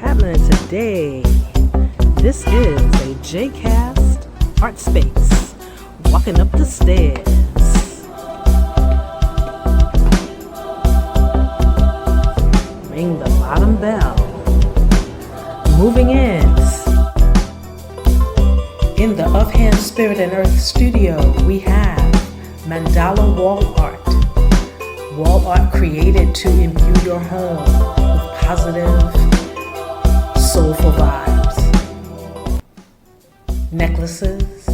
happening today? This is a JCAST art space. Walking up the stairs. Ring the bottom bell. Moving in. In the Of Hand, Spirit, and Earth studio, we have mandala wall art. Wall art created to imbue your home with positive, soulful vibes. Necklaces.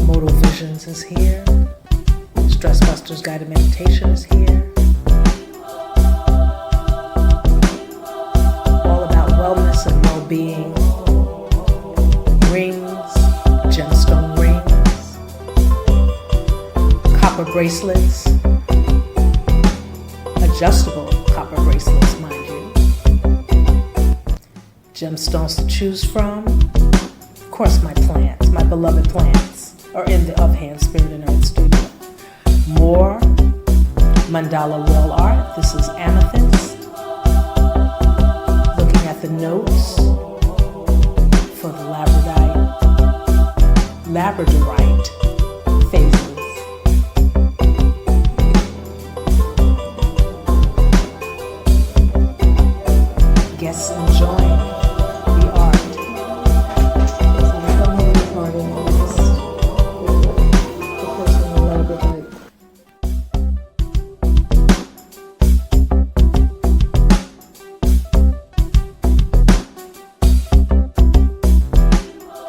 Modal Visions is here. StressBusters Guided Meditation is here. All about wellness and well-being. Rings, gemstone rings, copper bracelets, adjustable copper bracelets, mind you. Gemstones to choose from. Of course, my plants, my beloved plants, are in the Of Hand, Spirit, and Earth studio. More mandala wall art. This is amethyst. Looking at the notes for the labradorite phase